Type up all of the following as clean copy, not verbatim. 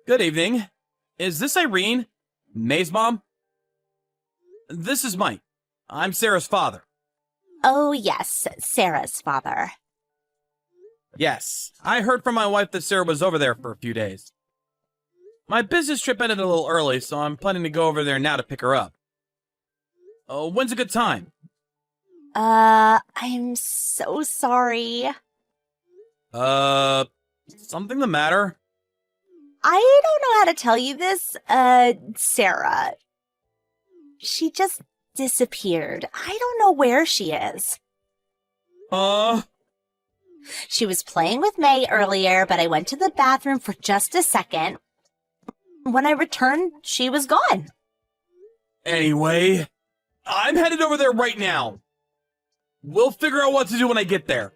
Good evening. Is this Irene? May's mom? This is Mike. I'm Sarah's father. Oh, yes, Sarah's father. Yes, I heard from my wife that Sarah was over there for a few days. My business trip ended a little early, so I'm planning to go over there now to pick her up. When's a good time? I'm so sorry. Something the matter? I don't know how to tell you this, Sarah. She just disappeared. I don't know where she is. She was playing with May earlier, but I went to the bathroom for just a second. When I returned, she was gone. Anyway, I'm headed over there right now. We'll figure out what to do when I get there.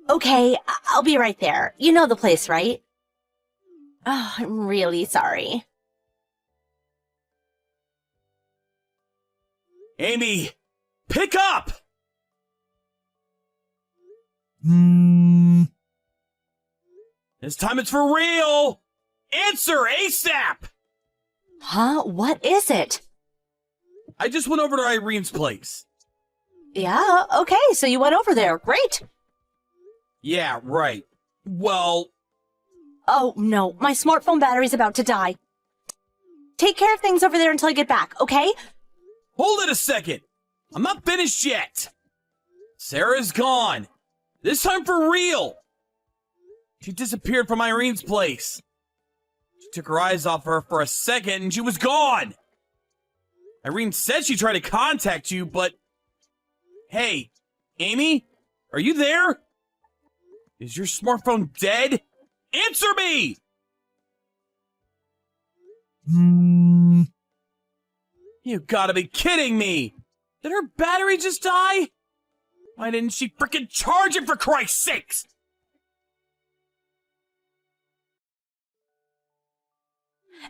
Okay, I'll be right there. You know the place, right? Oh, I'm really sorry. Amy, pick up! This time it's for real! Answer ASAP! Huh? What is it? I just went over to Irene's place. Yeah, okay, so you went over there. Great. Yeah, right. Well... Oh, no, my smartphone battery's about to die. Take care of things over there until I get back, okay? Hold it a second! I'm not finished yet! Sarah's gone. This time for real! She disappeared from Irene's place. She took her eyes off her for a second and she was gone! Irene said she tried to contact you, but... Hey, Amy? Are you there? Is your smartphone dead? Answer me! You gotta be kidding me! Did her battery just die? Why didn't she frickin' charge it for Christ's sakes?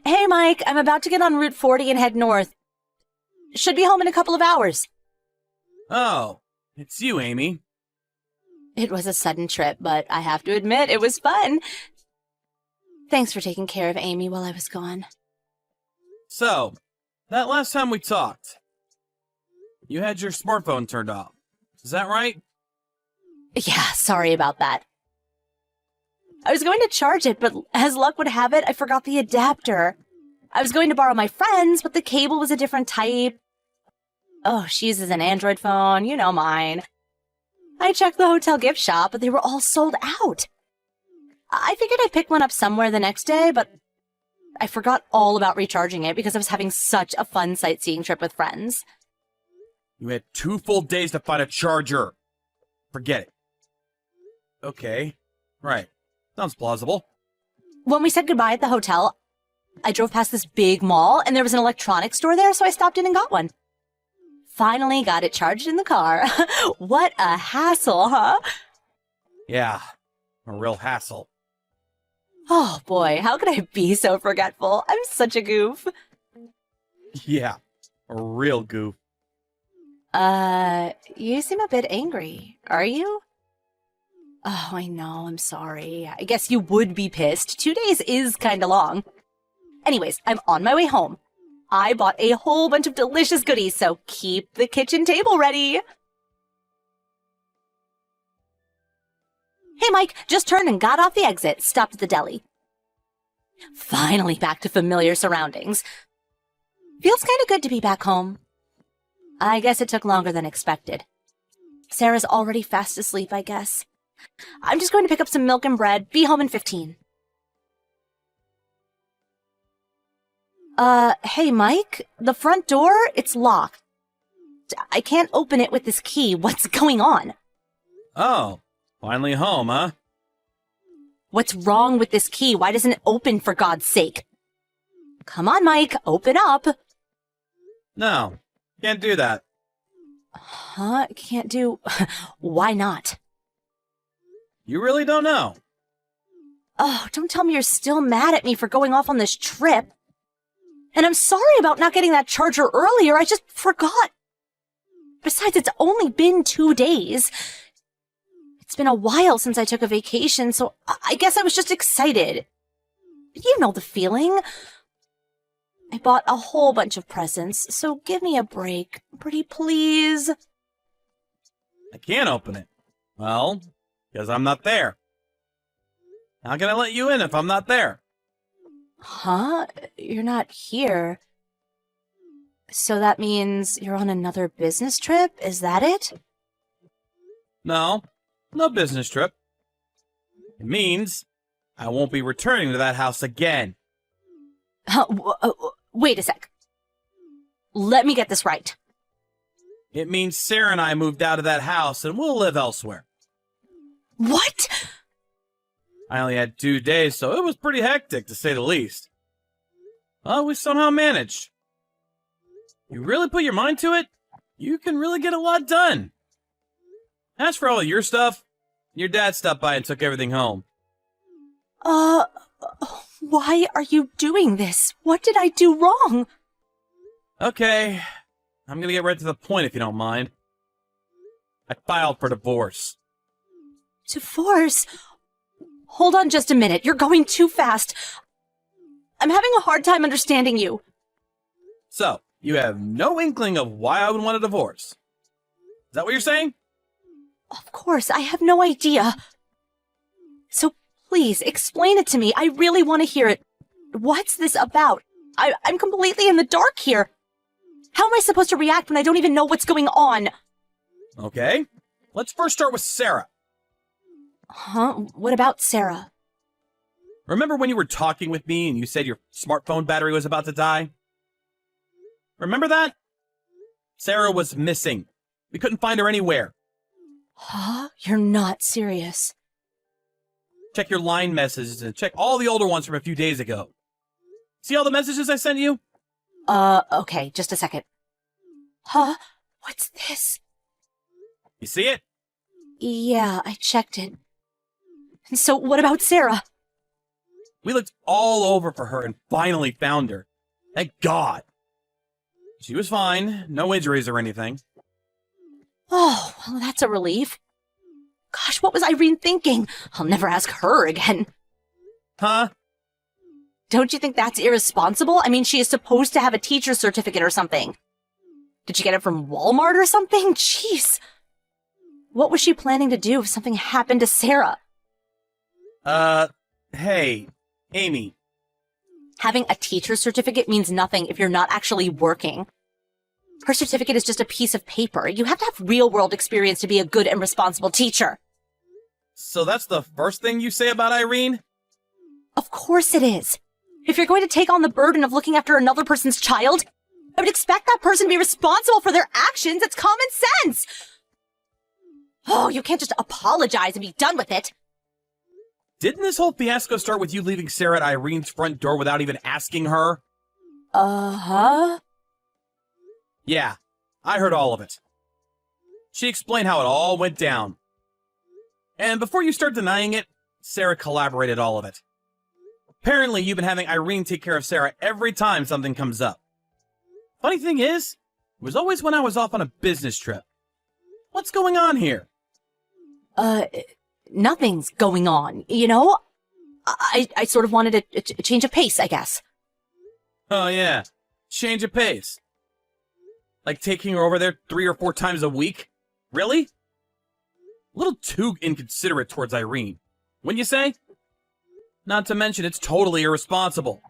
Hey, Mike, I'm about to get on Route 40 and head north. Should be home in a couple of hours. Oh, it's you, Amy. It was a sudden trip, but I have to admit, it was fun. Thanks for taking care of Amy while I was gone. So, that last time we talked, you had your smartphone turned off. Is that right? Yeah, sorry about that. I was going to charge it, but as luck would have it, I forgot the adapter. I was going to borrow my friend's, but the cable was a different type. Oh, she uses an Android phone, you know mine. I checked the hotel gift shop, but they were all sold out. I figured I'd pick one up somewhere the next day, but I forgot all about recharging it because I was having such a fun sightseeing trip with friends. You had 2 full days to find a charger. Forget it. Okay. Right. Sounds plausible. When we said goodbye at the hotel, I drove past this big mall, and there was an electronics store there, so I stopped in and got one. Finally got it charged in the car. What a hassle, huh? Yeah, a real hassle. Oh boy, how could I be so forgetful? I'm such a goof. Yeah, a real goof. You seem a bit angry. Are you? Oh, I know, I'm sorry. I guess you would be pissed. 2 days is kinda long. Anyways, I'm on my way home. I bought a whole bunch of delicious goodies, so keep the kitchen table ready. Hey, Mike, just turned and got off the exit, stopped at the deli. Finally back to familiar surroundings. Feels kinda good to be back home. I guess it took longer than expected. Sarah's already fast asleep, I guess. I'm just going to pick up some milk and bread, be home in 15. Hey, Mike, the front door, it's locked. I can't open it with this key. What's going on? Oh, finally home, huh? What's wrong with this key? Why doesn't it open, for God's sake? Come on, Mike, open up. No, can't do that. Huh? Can't do... Why not? You really don't know. Oh, don't tell me you're still mad at me for going off on this trip. And I'm sorry about not getting that charger earlier. I just forgot. Besides, it's only been 2 days. It's been a while since I took a vacation, so I guess I was just excited. You know the feeling. I bought a whole bunch of presents, so give me a break. Pretty please. I can't open it. Well, because I'm not there. How can I let you in if I'm not there? Huh? You're not here. So that means you're on another business trip? Is that it? No, no business trip. It means I won't be returning to that house again. Wait a sec. Let me get this right. It means Sarah and I moved out of that house and we'll live elsewhere. What? I only had 2 days, so it was pretty hectic, to say the least. Well, we somehow managed. You really put your mind to it, you can really get a lot done. As for all your stuff, your dad stopped by and took everything home. Why are you doing this? What did I do wrong? Okay, I'm gonna get right to the point if you don't mind. I filed for divorce. Divorce? Hold on just a minute. You're going too fast. I'm having a hard time understanding you. So, you have no inkling of why I would want a divorce. Is that what you're saying? Of course, I have no idea. So please, explain it to me. I really want to hear it. What's this about? I'm completely in the dark here. How am I supposed to react when I don't even know what's going on? Okay, let's first start with Sarah. Huh? What about Sarah? Remember when you were talking with me and you said your smartphone battery was about to die? Remember that? Sarah was missing. We couldn't find her anywhere. Huh? You're not serious. Check your line messages and check all the older ones from a few days ago. See all the messages I sent you? Okay, just a second. Huh? What's this? You see it? Yeah, I checked it. So what about Sarah? We looked all over for her and finally found her. Thank God. She was fine, no injuries or anything. Oh, well, that's a relief. Gosh, what was Irene thinking? I'll never ask her again. Huh? Don't you think that's irresponsible? I mean, she is supposed to have a teacher's certificate or something. Did she get it from Walmart or something? Jeez. What was she planning to do if something happened to Sarah? Hey, Amy. Having a teacher's certificate means nothing if you're not actually working. Her certificate is just a piece of paper. You have to have real-world experience to be a good and responsible teacher. So that's the first thing you say about Irene? Of course it is. If you're going to take on the burden of looking after another person's child, I would expect that person to be responsible for their actions. It's common sense. Oh, you can't just apologize and be done with it. Didn't this whole fiasco start with you leaving Sarah at Irene's front door without even asking her? Uh-huh. Yeah, I heard all of it. She explained how it all went down. And before you start denying it, Sarah collaborated all of it. Apparently, you've been having Irene take care of Sarah every time something comes up. Funny thing is, it was always when I was off on a business trip. What's going on here? Nothing's going on, you know? I sort of wanted a change of pace, I guess. Oh yeah, change of pace. Like taking her over there 3 or 4 times a week? Really? A little too inconsiderate towards Irene, wouldn't you say? Not to mention it's totally irresponsible.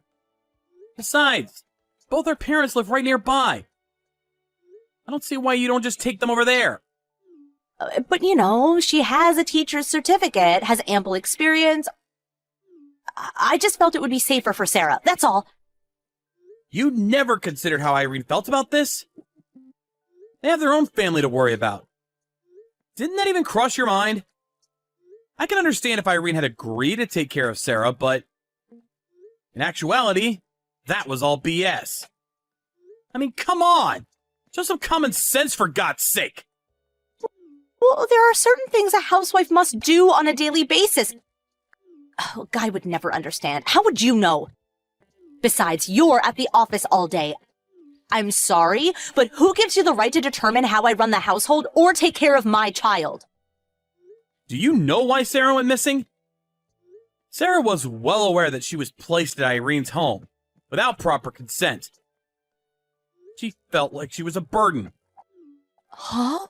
Besides, both our parents live right nearby. I don't see why you don't just take them over there. But, you know, she has a teacher's certificate, has ample experience. I just felt it would be safer for Sarah, that's all. You never considered how Irene felt about this? They have their own family to worry about. Didn't that even cross your mind? I can understand if Irene had agreed to take care of Sarah, but in actuality, that was all BS. I mean, come on! Show some common sense for God's sake! Well, there are certain things a housewife must do on a daily basis. Oh, Guy would never understand. How would you know? Besides, you're at the office all day. I'm sorry, but who gives you the right to determine how I run the household or take care of my child? Do you know why Sarah went missing? Sarah was well aware that she was placed at Irene's home without proper consent. She felt like she was a burden. Huh?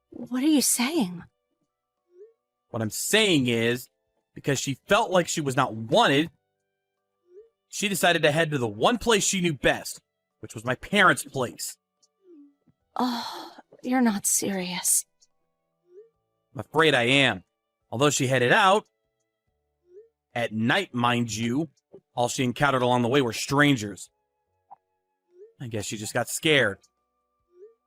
What are you saying? What I'm saying is, because she felt like she was not wanted, she decided to head to the one place she knew best, which was my parents' place. Oh, you're not serious. I'm afraid I am. Although she headed out, at night, mind you, all she encountered along the way were strangers. I guess she just got scared.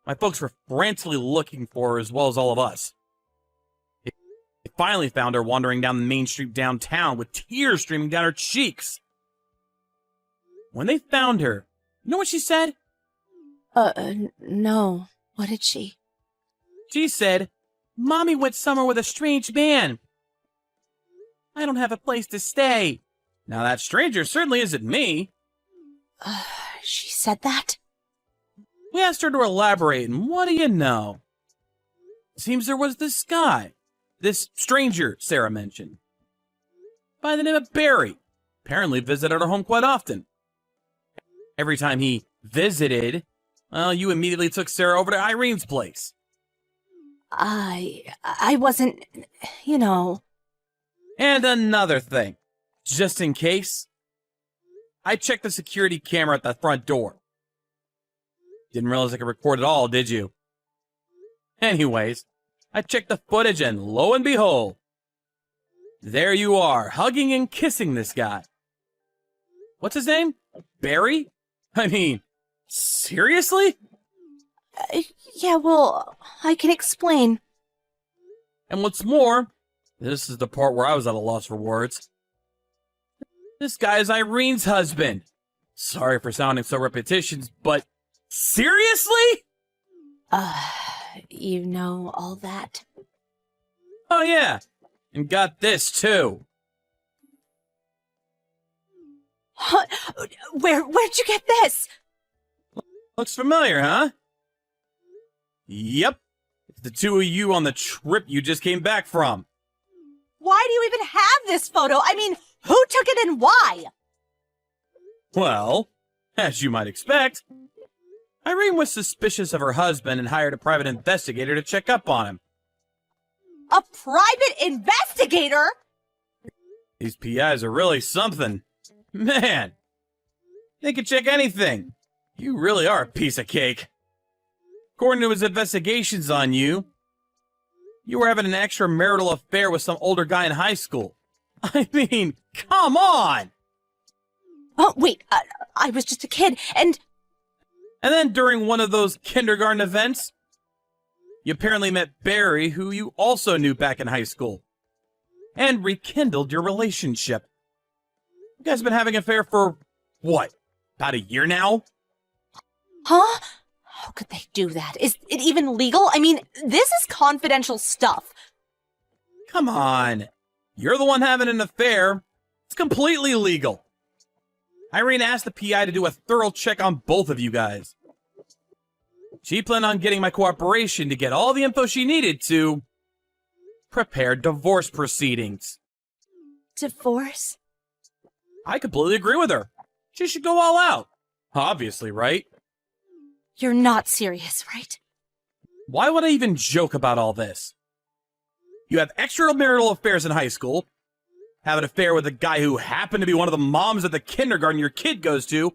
My folks were frantically looking for her as well as all of us. They finally found her wandering down the main street downtown with tears streaming down her cheeks. When they found her, you know what she said? No. What did she? She said, "Mommy went somewhere with a strange man. I don't have a place to stay." Now that stranger certainly isn't me. She said that? We asked her to elaborate, and what do you know? Seems there was this guy, this stranger Sarah mentioned, by the name of Barry. Apparently visited our home quite often. Every time he visited, you immediately took Sarah over to Irene's place. I wasn't, you know. And another thing, just in case, I checked the security camera at the front door. Didn't realize I could record it all, did you? Anyways, I checked the footage and lo and behold, there you are, hugging and kissing this guy. What's his name? Barry? I mean, seriously? Yeah, well, I can explain. And what's more, this is the part where I was at a loss for words. This guy is Irene's husband. Sorry for sounding so repetitious, but seriously? You know all that? Oh yeah, and got this too. Huh? Where'd you get this? Looks familiar, huh? Yep, it's the two of you on the trip you just came back from. Why do you even have this photo? I mean, who took it and why? Well, as you might expect, Irene was suspicious of her husband and hired a private investigator to check up on him. A private investigator? These PIs are really something. Man, they can check anything. You really are a piece of cake. According to his investigations on you, you were having an extramarital affair with some older guy in high school. I mean, come on! Oh, wait, I was just a kid, and then during one of those kindergarten events, you apparently met Barry, who you also knew back in high school, and rekindled your relationship. You guys have been having an affair for, what, about a year now? Huh? How could they do that? Is it even legal? I mean, this is confidential stuff. Come on. You're the one having an affair. It's completely legal. Irene asked the PI to do a thorough check on both of you guys. She planned on getting my cooperation to get all the info she needed to prepare divorce proceedings. Divorce? I completely agree with her. She should go all out. Obviously, right? You're not serious, right? Why would I even joke about all this? You have extramarital affairs in high school, have an affair with a guy who happened to be one of the moms at the kindergarten your kid goes to,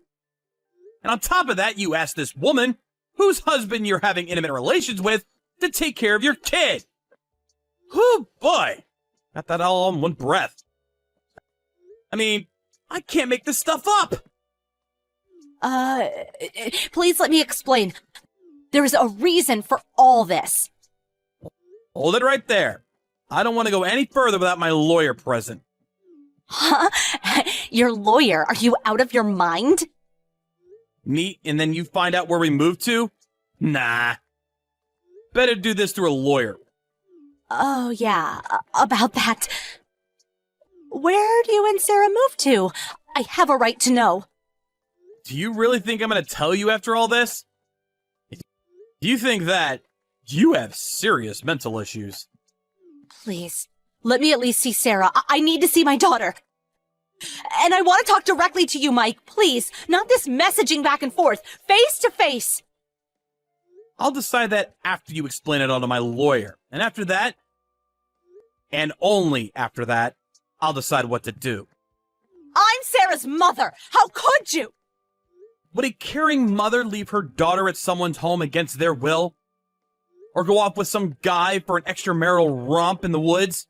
and on top of that, you ask this woman, whose husband you're having intimate relations with, to take care of your kid. Oh boy, got that all in one breath. I mean, I can't make this stuff up. Please let me explain. There is a reason for all this. Hold it right there. I don't want to go any further without my lawyer present. Huh? Your lawyer? Are you out of your mind? Meet and then you find out where we moved to? Nah. Better do this through a lawyer. Oh, yeah, about that. Where do you and Sarah move to? I have a right to know. Do you really think I'm going to tell you after all this? If you think that, you have serious mental issues. Please, Let me at least see Sarah. I need to see my daughter. And I want to talk directly to you, Mike. Please, not this messaging back and forth. Face to face. I'll decide that after you explain it all to my lawyer. And after that, and only after that, I'll decide what to do. I'm Sarah's mother. How could you? Would a caring mother leave her daughter at someone's home against their will? Or go off with some guy for an extramarital romp in the woods?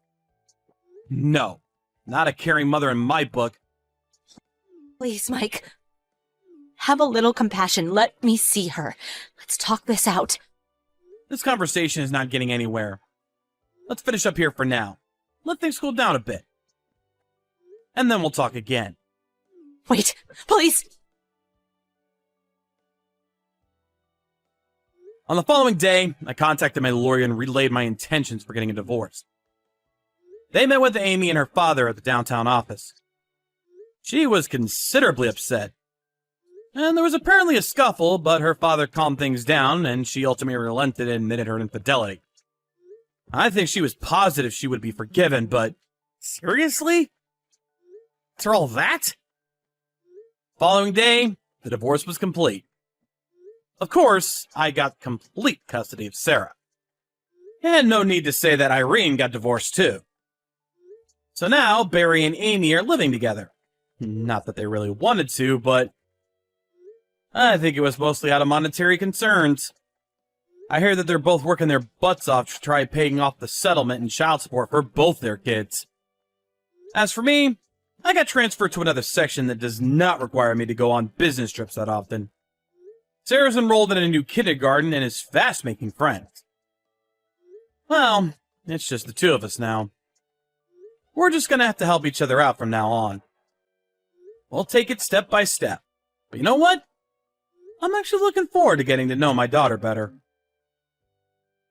No, not a caring mother in my book. Please, Mike. Have a little compassion. Let me see her. Let's talk this out. This conversation is not getting anywhere. Let's finish up here for now. Let things cool down a bit. And then we'll talk again. Wait, please. On the following day, I contacted my lawyer and relayed my intentions for getting a divorce. They met with Amy and her father at the downtown office. She was considerably upset. And there was apparently a scuffle, but her father calmed things down, and she ultimately relented and admitted her infidelity. I think she was positive she would be forgiven, but seriously? After all that? Following day, the divorce was complete. Of course, I got complete custody of Sarah. And no need to say that Irene got divorced too. So now, Barry and Amy are living together. Not that they really wanted to, but I think it was mostly out of monetary concerns. I hear that they're both working their butts off to try paying off the settlement and child support for both their kids. As for me, I got transferred to another section that does not require me to go on business trips that often. Sarah's enrolled in a new kindergarten and is fast making friends. Well, it's just the two of us now. We're just gonna have to help each other out from now on. We'll take it step by step. But you know what? I'm actually looking forward to getting to know my daughter better.